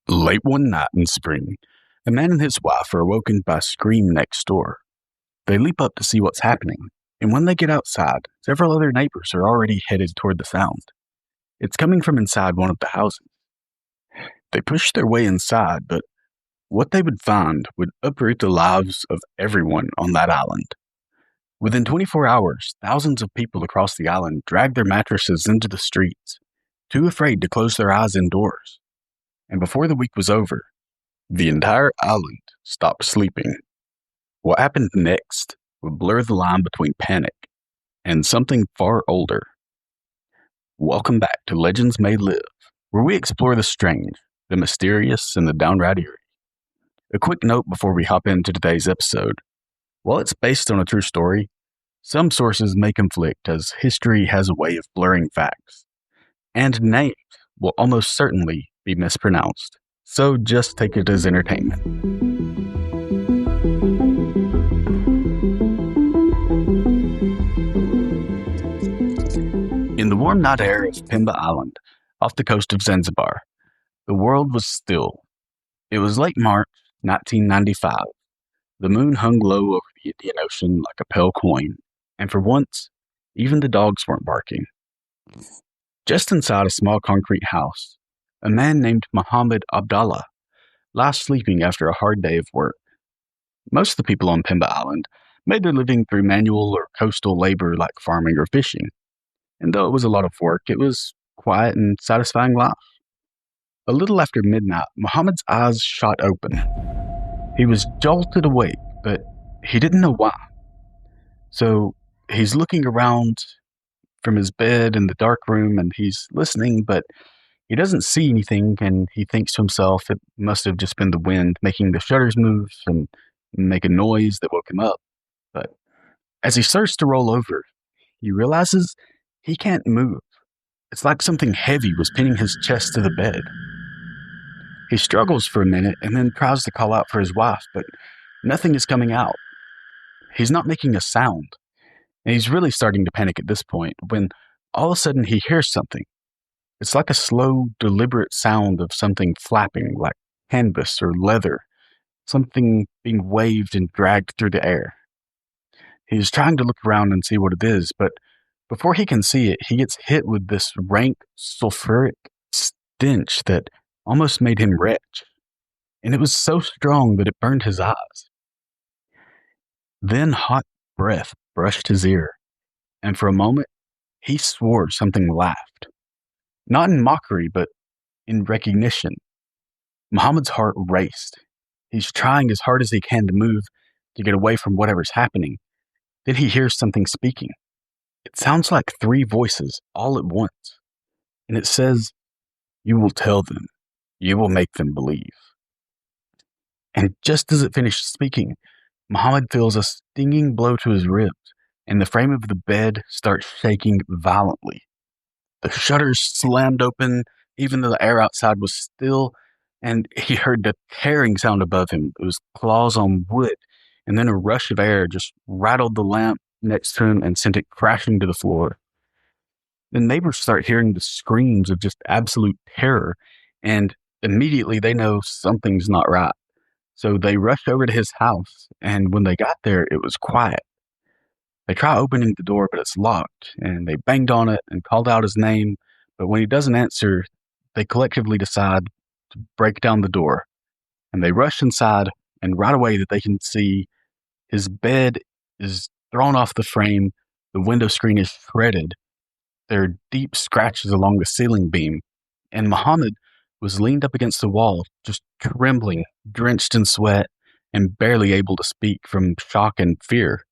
Late one night in spring, a man and his wife are awoken by a scream next door. They leap up to see what's happening, and when they get outside, several other neighbors are already headed toward the sound. It's coming from inside one of the houses. They push their way inside, but what they would find would uproot the lives of everyone on that island. Within 24 hours, thousands of people across the island dragged their mattresses into the streets, too afraid to close their eyes indoors. And before the week was over, the entire island stopped sleeping. What happened next would blur the line between panic and something far older. Welcome back to Legends May Live, where we explore the strange, the mysterious, and the downright eerie. A quick note before we hop into today's episode. While it's based on a true story, some sources may conflict as history has a way of blurring facts, and names will almost certainly be mispronounced, so just take it as entertainment. In the warm night air of Pemba Island, off the coast of Zanzibar, the world was still. It was late March 1995. The moon hung low over the Indian Ocean like a pale coin, and for once, even the dogs weren't barking. Just inside a small concrete house, a man named Muhammad Abdallah lies sleeping after a hard day of work. Most of the people on Pemba Island made their living through manual or coastal labor like farming or fishing, and though it was a lot of work, it was quiet and satisfying life. A little after midnight, Muhammad's eyes shot open. He was jolted awake, but he didn't know why. So he's looking around from his bed in the dark room and he's listening, but he doesn't see anything, and he thinks to himself it must have just been the wind making the shutters move and make a noise that woke him up. But as he starts to roll over, he realizes he can't move. It's like something heavy was pinning his chest to the bed. He struggles for a minute and then tries to call out for his wife, but nothing is coming out. He's not making a sound, and he's really starting to panic at this point when all of a sudden he hears something. It's like a slow, deliberate sound of something flapping, like canvas or leather, something being waved and dragged through the air. He's trying to look around and see what it is, but before he can see it, he gets hit with this rank, sulfuric stench that almost made him retch, and it was so strong that it burned his eyes. Then hot breath brushed his ear, and for a moment, he swore something laughed. Not in mockery, but in recognition. Muhammad's heart raced. He's trying as hard as he can to move, to get away from whatever's happening. Then he hears something speaking. It sounds like three voices all at once, and it says, "You will tell them. You will make them believe." And just as it finished speaking, Muhammad feels a stinging blow to his ribs, and the frame of the bed starts shaking violently. The shutters slammed open, even though the air outside was still, and he heard the tearing sound above him. It was claws on wood, and then a rush of air just rattled the lamp next to him and sent it crashing to the floor. The neighbors start hearing the screams of just absolute terror, and immediately they know something's not right. So they rush over to his house, and when they got there, it was quiet. They try opening the door, but it's locked, and they banged on it and called out his name, but when he doesn't answer, they collectively decide to break down the door, and they rush inside, and right away that they can see his bed is thrown off the frame, the window screen is shredded, there are deep scratches along the ceiling beam, and Muhammad was leaned up against the wall, just trembling, drenched in sweat, and barely able to speak from shock and fear.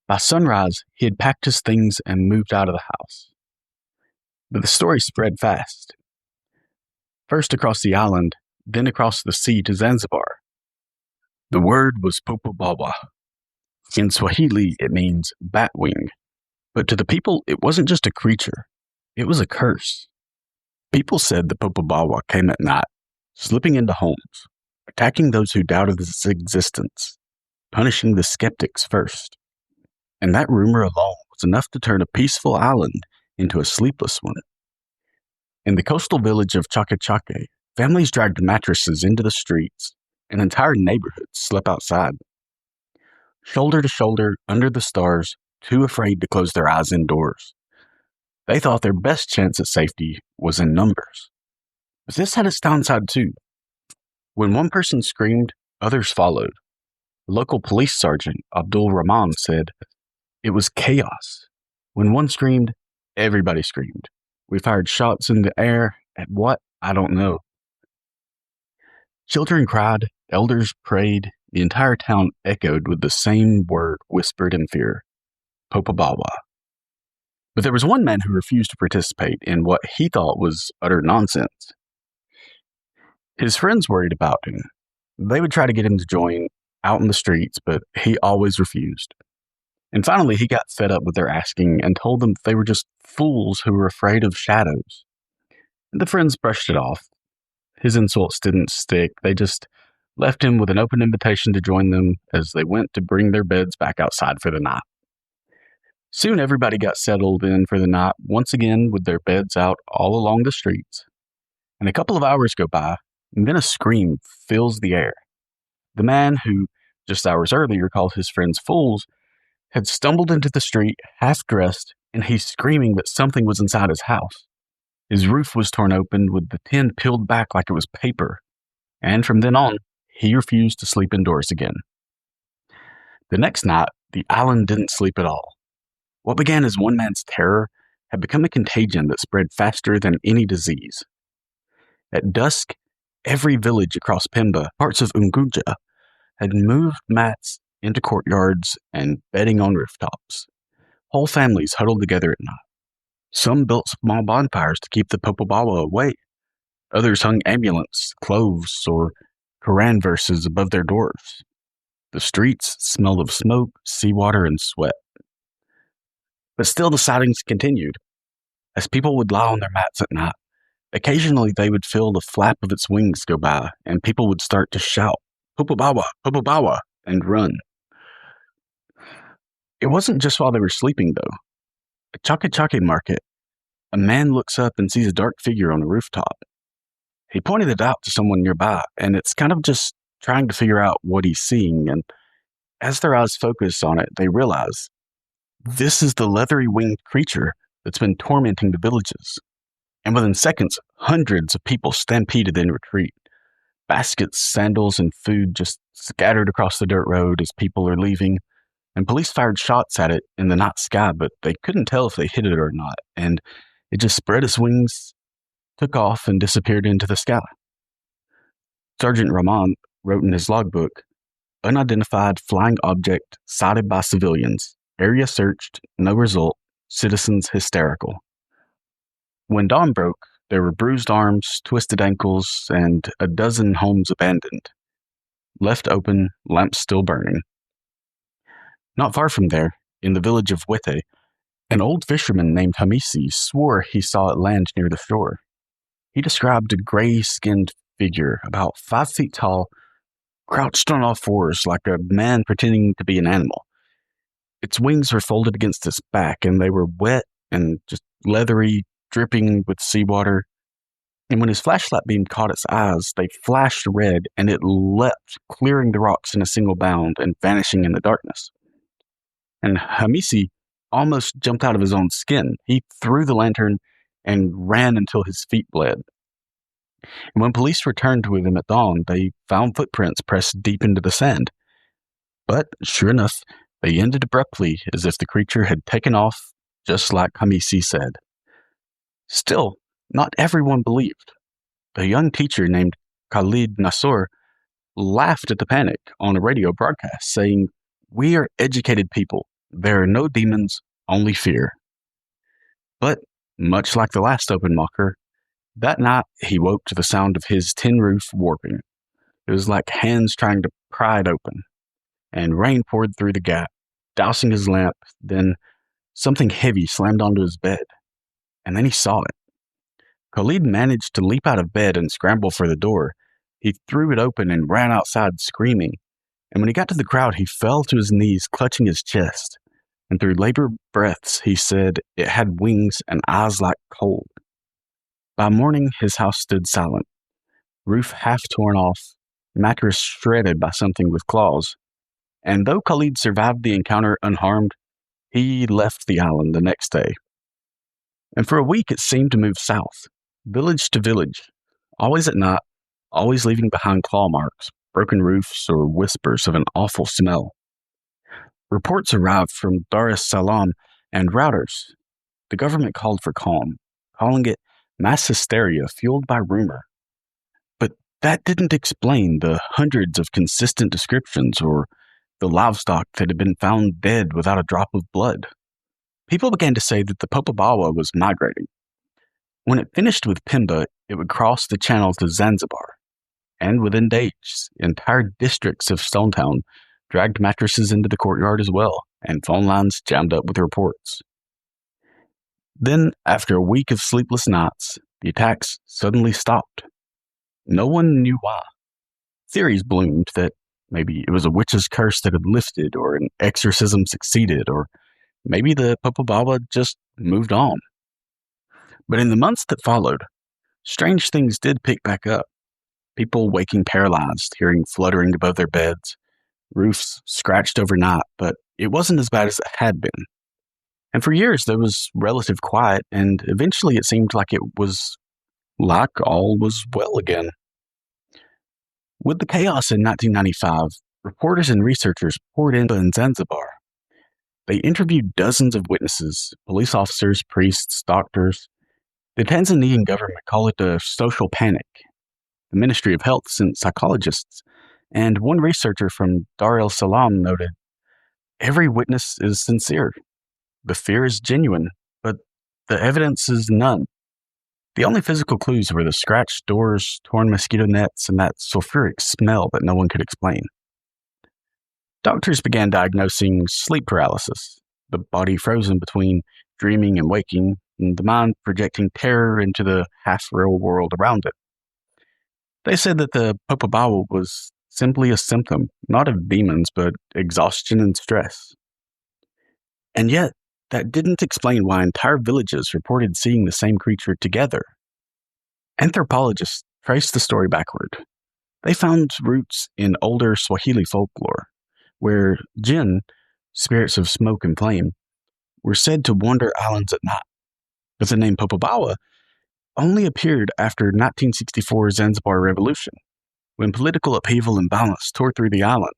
By sunrise, he had packed his things and moved out of the house. But the story spread fast. First across the island, then across the sea to Zanzibar. The word was Popobawa. In Swahili, it means bat wing. But to the people, it wasn't just a creature. It was a curse. People said the Popobawa came at night, slipping into homes, attacking those who doubted its existence, punishing the skeptics first. And that rumor alone was enough to turn a peaceful island into a sleepless one. In the coastal village of Chake Chake, Families dragged mattresses into the streets, and entire neighborhoods slept outside, shoulder to shoulder under the stars, too afraid to close their eyes indoors. They thought their best chance at safety was in numbers. But this had its downside too. When one person screamed, others followed. Local police sergeant Abdul Rahman said, "It was chaos. When one screamed, everybody screamed. We fired shots in the air. At what? I don't know." Children cried, elders prayed, the entire town echoed with the same word whispered in fear: Popobawa. But there was one man who refused to participate in what he thought was utter nonsense. His friends worried about him. They would try to get him to join out in the streets, but he always refused. And finally, he got fed up with their asking and told them they were just fools who were afraid of shadows. And the friends brushed it off. His insults didn't stick. They just left him with an open invitation to join them as they went to bring their beds back outside for the night. Soon everybody got settled in for the night, once again with their beds out all along the streets. And a couple of hours go by, and then a scream fills the air. The man who, just hours earlier, called his friends fools, had stumbled into the street, half-dressed, and he's screaming that something was inside his house. His roof was torn open, with the tin peeled back like it was paper. And from then on, he refused to sleep indoors again. The next night, the island didn't sleep at all. What began as one man's terror had become a contagion that spread faster than any disease. At dusk, every village across Pemba, parts of Unguja, had moved mats into courtyards and bedding on rooftops. Whole families huddled together at night. Some built small bonfires to keep the Popobawa away. Others hung amulets, cloves, or Quran verses above their doors. The streets smelled of smoke, seawater, and sweat. But still the sightings continued. As people would lie on their mats at night, occasionally they would feel the flap of its wings go by, and people would start to shout, "Popobawa, Popobawa," and run. It wasn't just while they were sleeping, though. At Chake Market, a man looks up and sees a dark figure on a rooftop. He pointed it out to someone nearby, and it's kind of just trying to figure out what he's seeing, and as their eyes focus on it, they realize this is the leathery winged creature that's been tormenting the villages. And within seconds, hundreds of people stampeded in retreat. Baskets, sandals, and food just scattered across the dirt road as people are leaving, and police fired shots at it in the night sky, but they couldn't tell if they hit it or not, and it just spread its wings, took off, and disappeared into the sky. Sergeant Rahman wrote in his logbook, "Unidentified flying object sighted by civilians. Area searched, no result. Citizens hysterical." When dawn broke, there were bruised arms, twisted ankles, and a dozen homes abandoned. Left open, lamps still burning. Not far from there, in the village of Wete, an old fisherman named Hamisi swore he saw it land near the shore. He described a gray-skinned figure, about 5 feet tall, crouched on all fours like a man pretending to be an animal. Its wings were folded against its back, and they were wet and just leathery, dripping with seawater. And when his flashlight beam caught its eyes, they flashed red, and it leapt, clearing the rocks in a single bound and vanishing in the darkness. And Hamisi almost jumped out of his own skin. He threw the lantern and ran until his feet bled. And when police returned with him at dawn, they found footprints pressed deep into the sand. But, sure enough, they ended abruptly as if the creature had taken off, just like Hamisi said. Still, not everyone believed. A young teacher named Khalid Nasor laughed at the panic on a radio broadcast, saying, "We are educated people. There are no demons, only fear." But, much like the last open mocker, that night he woke to the sound of his tin roof warping. It was like hands trying to pry it open, and rain poured through the gap, dousing his lamp. Then something heavy slammed onto his bed, and then he saw it. Khalid managed to leap out of bed and scramble for the door. He threw it open and ran outside screaming, and when he got to the crowd, he fell to his knees, clutching his chest, and through labored breaths, he said it had wings and eyes like coal. By morning, his house stood silent. roof half torn off, mattress shredded by something with claws. And though Khalid survived the encounter unharmed, he left the island the next day. And for a week, it seemed to move south, village to village, always at night, always leaving behind claw marks, broken roofs, or whispers of an awful smell. Reports arrived from Dar es Salaam and routers. The government called for calm, calling it mass hysteria fueled by rumor. But that didn't explain the hundreds of consistent descriptions or the livestock that had been found dead without a drop of blood. People began to say that the Popobawa was migrating. When it finished with Pemba, it would cross the channel to Zanzibar. And within days, entire districts of Stonetown dragged mattresses into the courtyard as well, and phone lines jammed up with reports. Then, after a week of sleepless nights, the attacks suddenly stopped. No one knew why. Theories bloomed that maybe it was a witch's curse that had lifted, or an exorcism succeeded, or maybe the Popobawa just moved on. But in the months that followed, strange things did pick back up. People waking paralyzed, hearing fluttering above their beds, roofs scratched overnight, but it wasn't as bad as it had been. And for years, there was relative quiet, and eventually it seemed like all was well again. With the chaos in 1995, reporters and researchers poured into Zanzibar. They interviewed dozens of witnesses, police officers, priests, doctors. The Tanzanian government called it a social panic. The Ministry of Health sent psychologists, and one researcher from Dar es Salaam noted, "Every witness is sincere. The fear is genuine, but the evidence is none." The only physical clues were the scratched doors, torn mosquito nets, and that sulfuric smell that no one could explain. Doctors began diagnosing sleep paralysis, the body frozen between dreaming and waking, and the mind projecting terror into the half-real world around it. They said that the Popobawa was simply a symptom, not of demons, but exhaustion and stress. And yet, that didn't explain why entire villages reported seeing the same creature together. Anthropologists traced the story backward. They found roots in older Swahili folklore, where jinn, spirits of smoke and flame, were said to wander islands at night. But the name Popobawa only appeared after 1964's Zanzibar Revolution, when political upheaval and violence tore through the island.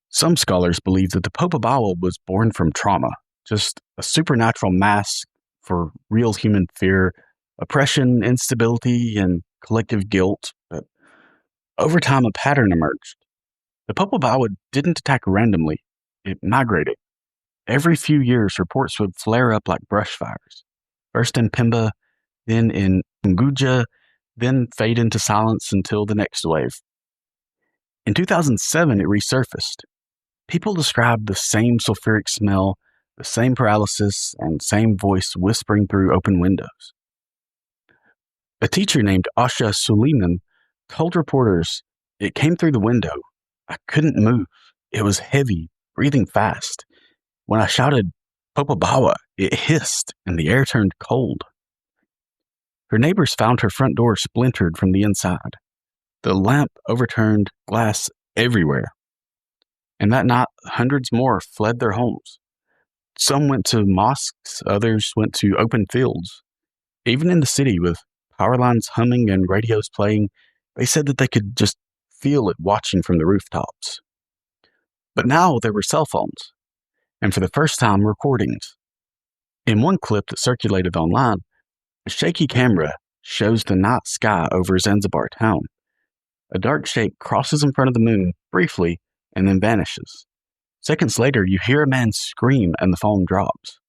Some scholars believe that the Popobawa was born from trauma, just a supernatural mask for real human fear, oppression, instability, and collective guilt. But over time, a pattern emerged. The Popobawa didn't attack randomly. It migrated. Every few years, reports would flare up like brush fires, first in Pemba, then in Unguja, then fade into silence until the next wave. In 2007, it resurfaced. People described the same sulfuric smell, the same paralysis, and same voice whispering through open windows. A teacher named Asha Suleiman told reporters, "It came through the window. I couldn't move. It was heavy, breathing fast. When I shouted, 'Popobawa,' it hissed, and the air turned cold." Her neighbors found her front door splintered from the inside. The lamp overturned, glass everywhere. And that night, hundreds more fled their homes. Some went to mosques, others went to open fields. Even in the city, with power lines humming and radios playing, they said that they could just feel it watching from the rooftops. But now there were cell phones, and for the first time, recordings. In one clip that circulated online, a shaky camera shows the night sky over Zanzibar town. A dark shape crosses in front of the moon briefly and then vanishes. Seconds later, you hear a man scream and the phone drops.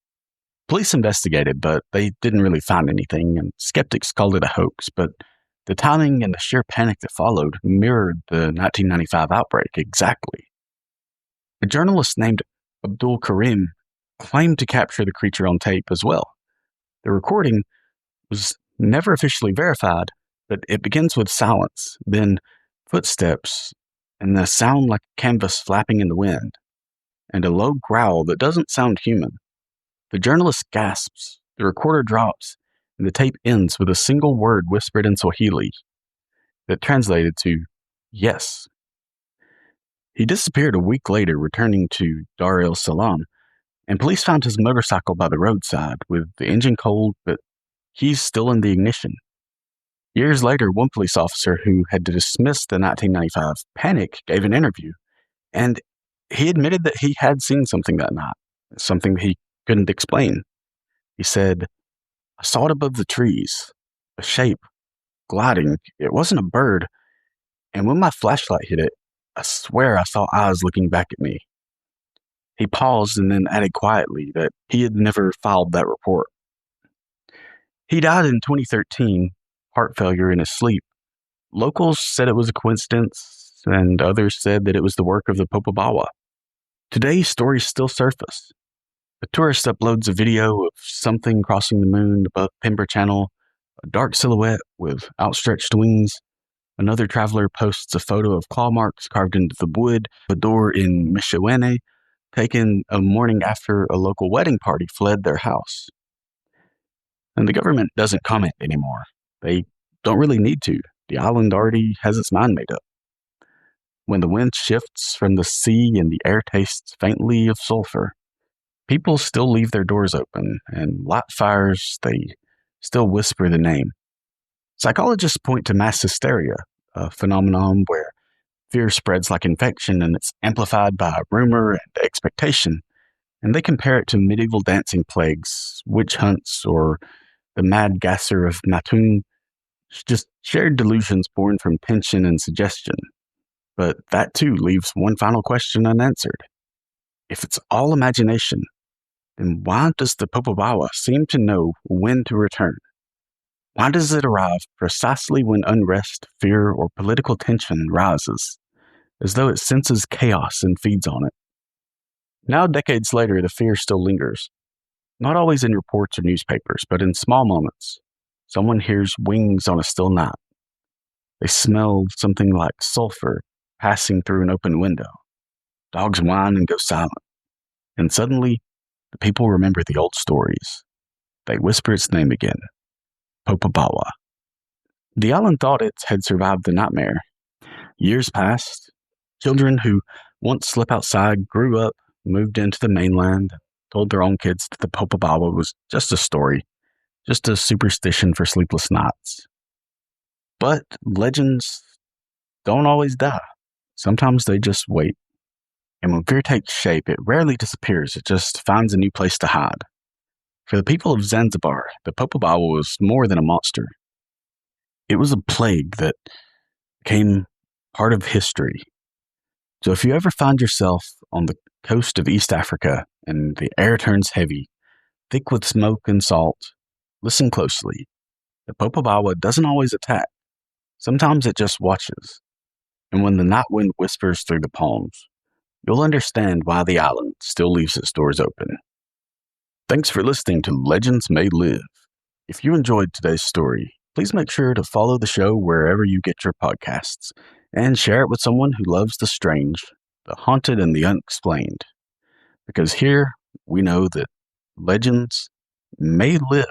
Police investigated, but they didn't really find anything, and skeptics called it a hoax, but the timing and the sheer panic that followed mirrored the 1995 outbreak exactly. A journalist named Abdul Karim claimed to capture the creature on tape as well. The recording was never officially verified, but it begins with silence, then footsteps, and the sound like canvas flapping in the wind, and a low growl that doesn't sound human. The journalist gasps, the recorder drops, and the tape ends with a single word whispered in Swahili, that translated to yes. He disappeared a week later, returning to Dar es Salaam, and police found his motorcycle by the roadside with the engine cold, but keys still in the ignition. Years later, one police officer who had dismissed the 1995 panic gave an interview, and he admitted that he had seen something that night, something that he couldn't explain. He said, I saw it above the trees, a shape, gliding. It wasn't a bird, and when my flashlight hit it, I swear I saw eyes looking back at me. He paused and then added quietly that he had never filed that report. He died in 2013, heart failure in his sleep. Locals said it was a coincidence, and others said that it was the work of the Popobawa. Today, stories still surface. A tourist uploads a video of something crossing the moon above Pemba Channel, a dark silhouette with outstretched wings. Another traveler posts a photo of claw marks carved into the wood, a door in Mishawane, taken a morning after a local wedding party fled their house. And the government doesn't comment anymore. They don't really need to. The island already has its mind made up. When the wind shifts from the sea and the air tastes faintly of sulfur, people still leave their doors open and light fires, they still whisper the name. Psychologists point to mass hysteria, a phenomenon where fear spreads like infection and it's amplified by rumor and expectation. And they compare it to medieval dancing plagues, witch hunts, or the mad gasser of Matun, just shared delusions born from tension and suggestion. But that too leaves one final question unanswered. If it's all imagination, then why does the Popobawa seem to know when to return? Why does it arrive precisely when unrest, fear, or political tension rises, as though it senses chaos and feeds on it? Now, decades later, the fear still lingers, not always in reports or newspapers, but in small moments. Someone hears wings on a still night. They smell something like sulfur passing through an open window. Dogs whine and go silent. And suddenly, the people remember the old stories. They whisper its name again, Popobawa. The island thought it had survived the nightmare. Years passed. Children who once slept outside grew up, moved into the mainland, told their own kids that the Popobawa was just a story, just a superstition for sleepless nights. But legends don't always die. Sometimes they just wait. And when fear takes shape, it rarely disappears. It just finds a new place to hide. For the people of Zanzibar, the Popobawa was more than a monster. It was a plague that became part of history. So if you ever find yourself on the coast of East Africa and the air turns heavy, thick with smoke and salt, listen closely. The Popobawa doesn't always attack. Sometimes it just watches. And when the night wind whispers through the palms, you'll understand why the island still leaves its doors open. Thanks for listening to Legends May Live. If you enjoyed today's story, please make sure to follow the show wherever you get your podcasts and share it with someone who loves the strange, the haunted, and the unexplained. Because here we know that legends may live.